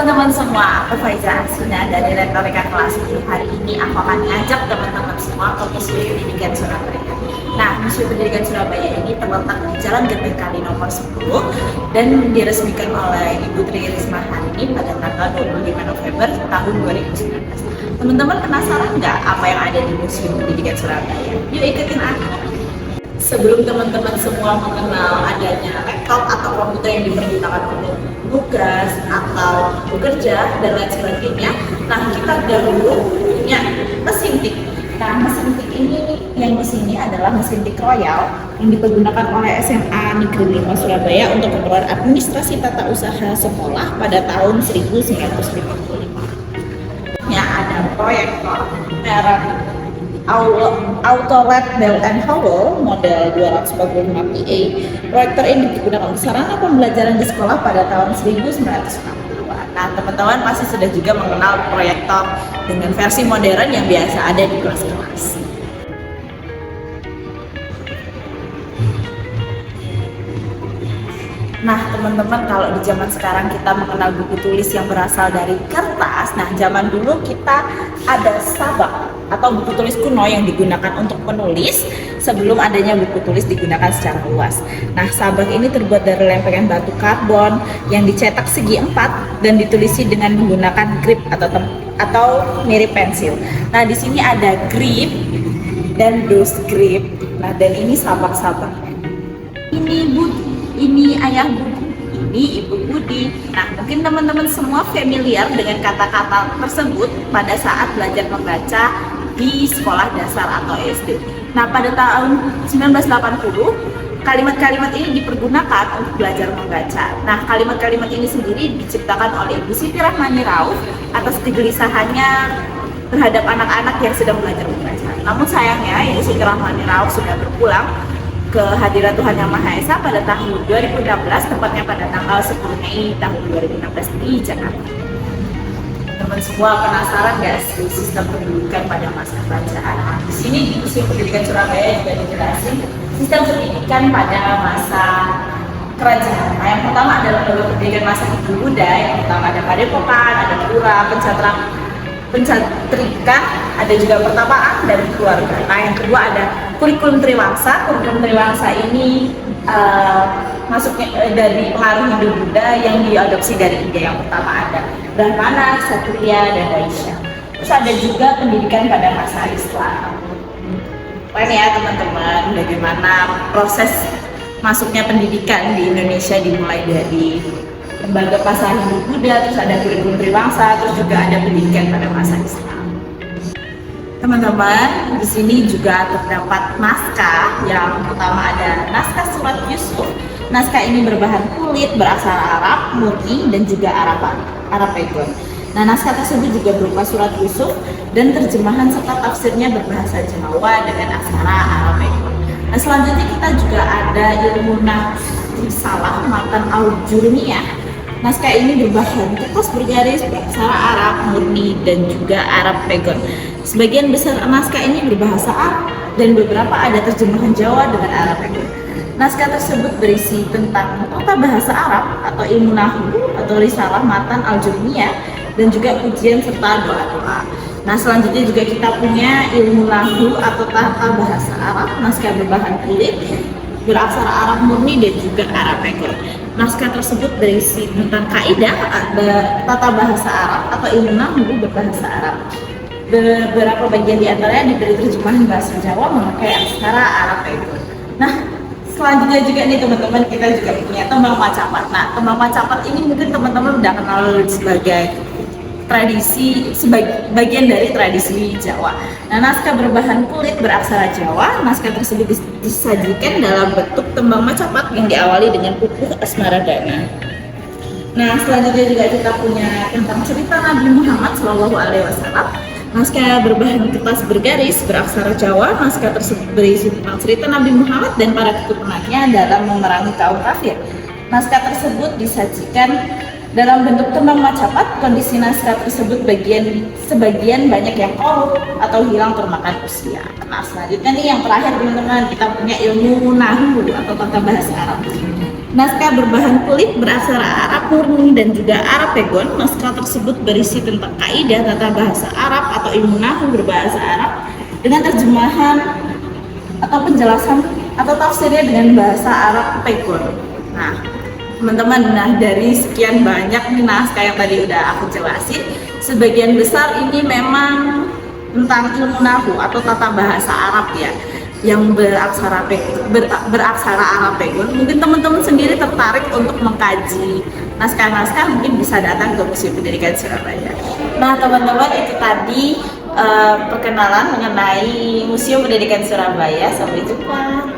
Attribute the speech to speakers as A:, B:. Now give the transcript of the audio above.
A: teman-teman semua, aku Faiza Asina dari Retorika Kelas 10. Hari ini aku akan ngajak teman-teman semua ke Museum Pendidikan Surabaya. Nah, Museum Pendidikan Surabaya ini terletak di Jalan Genteng Kali nomor 10 dan diresmikan oleh Ibu Tri Risma hari ini pada tanggal 25 November tahun 2019. Teman-teman penasaran nggak apa yang ada di Museum Pendidikan Surabaya? Yuk ikutin aku. Sebelum teman-teman semua mengenal adanya laptop atau komputer yang dipergunakan untuk tugas atau bekerja dan lain sebagainya, nah kita dahulu punya mesin tik. Nah, mesin tik ini yang di sini adalah mesin tik royal yang dipergunakan oleh SMA Negeri 5 Surabaya untuk keperluan administrasi tata usaha sekolah pada tahun 1955. Ya, ada proyektor merek Autolab Bell & Howell model 245 PA. Proyektor ini digunakan untuk sarana pembelajaran di sekolah pada tahun 1960-an. Nah, teman-teman pasti sudah juga mengenal proyektor dengan versi modern yang biasa ada di kelas-kelas. Nah, teman-teman, kalau di zaman sekarang kita mengenal buku tulis yang berasal dari kertas. Nah, zaman dulu kita ada sabak atau buku tulis kuno yang digunakan untuk menulis sebelum adanya buku tulis digunakan secara luas. Nah, sabak ini terbuat dari lempengan batu karbon yang dicetak segi 4 dan ditulisi dengan menggunakan grip atau mirip pensil. Nah, di sini ada grip dan dos grip. Nah, dan ini sabak-sabak. Ini ayah Budi, ini ibu Budi. Nah, mungkin teman-teman semua familiar dengan kata-kata tersebut pada saat belajar membaca di sekolah dasar atau SD. Nah, pada tahun 1980, kalimat-kalimat ini dipergunakan untuk belajar membaca. Nah, kalimat-kalimat ini sendiri diciptakan oleh Ibu Siti Rahmani Rauf atas kegelisahannya terhadap anak-anak yang sedang belajar membaca. Namun sayangnya, Ibu Siti Rahmani Rauf sudah berpulang ke hadirat Tuhan Yang Maha Esa pada tahun 2016, tepatnya pada tanggal 10 Mei tahun 2016 di Jakarta. Teman semua penasaran nggak sih sistem pendidikan pada masa kerajaan? Nah, di sini di Museum Pendidikan Surabaya juga dijelasin sistem pendidikan pada masa kerajaan. Nah, yang pertama adalah pendidikan masa Hindu Buddha. Yang pertama ada padepokan, ada pura, pencatrikan, ada juga pertapaan dan keluarga. Nah, yang kedua ada kurikulum Triwangsa. Kurikulum Triwangsa ini masuknya dari pengaruh Hindu Buddha yang diadopsi dari India. Yang pertama ada Brahmana, Ksatria, dan Vaishya. Terus ada juga pendidikan pada masa Islam. Ini ya teman-teman, bagaimana proses masuknya pendidikan di Indonesia dimulai dari lembaga pasar Hindu Buddha, terus ada kurikulum Triwangsa, terus juga ada pendidikan pada masa Islam. Teman-teman, di sini juga terdapat naskah. Yang pertama ada naskah Surat Yusuf. Naskah ini berbahan kulit, berasal Arab murni dan juga Arapegon. Nah, naskah tersebut juga berupa Surat Yusuf dan terjemahan serta tafsirnya berbahasa Jawa dengan aksara Arapegon. Nah, selanjutnya kita juga ada ilmu Risalah Matan Al-Jurmiyah. Naskah ini berbahan kertas bergaris, beraksara Arab murni dan juga Arab Pegon. Sebagian besar naskah ini berbahasa Arab dan beberapa ada terjemahan Jawa dengan Arab Pegon. Naskah tersebut berisi tentang tata bahasa Arab atau ilmu nahwu atau risalah matan al-jurmiyah dan juga pujian serta doa-doa. Nah, selanjutnya juga kita punya ilmu nahwu atau tata bahasa Arab. Naskah berbahan kulit, beraksara Arab murni dan juga Arab Pegon. Naskah tersebut berisi tentang kaidah tata bahasa Arab atau ilmu nahwu berbahasa Arab. Beberapa bagian di antaranya diberi terjemahan bahasa Jawa memakai aksara Arab Pegon. Nah, selanjutnya juga nih teman-teman, kita juga punya tembang macapat. Nah, tembang macapat ini mungkin teman-teman udah kenal sebagai bagian dari tradisi Jawa. Nah, naskah berbahan kulit beraksara Jawa. Naskah tersebut disajikan dalam bentuk tembang macapat yang diawali dengan pupuh asmaradana. Nah, selanjutnya juga kita punya tentang cerita Nabi Muhammad SAW. Naskah berbahan kertas bergaris beraksara Jawa. Naskah tersebut berisi tentang cerita Nabi Muhammad dan para keturunannya dalam memerangi kaum kafir. Naskah tersebut disajikan dalam bentuk tembang macapat. Kondisi naskah tersebut sebagian banyak yang korup atau hilang termakan usia. Nah, selanjutnya nih yang terakhir teman-teman, kita punya ilmu nahwu atau tata bahasa Arab. Naskah berbahan kulit beraksara Arab murni dan juga Arapegon. Naskah tersebut berisi tentang kaidah tata bahasa Arab atau ilmu nahwu berbahasa Arab dengan terjemahan atau penjelasan atau tafsirnya dengan bahasa Arab Pegon. Nah, teman-teman, dari sekian banyak naskah yang tadi udah aku jelasin, sebagian besar ini memang tentang ilmu nahwu atau tata bahasa Arab ya, yang beraksara Arapegon. Mungkin teman-teman sendiri tertarik untuk mengkaji naskah-naskah, mungkin bisa datang ke Museum Pendidikan Surabaya. Nah teman-teman, itu tadi perkenalan mengenai Museum Pendidikan Surabaya. Sampai jumpa.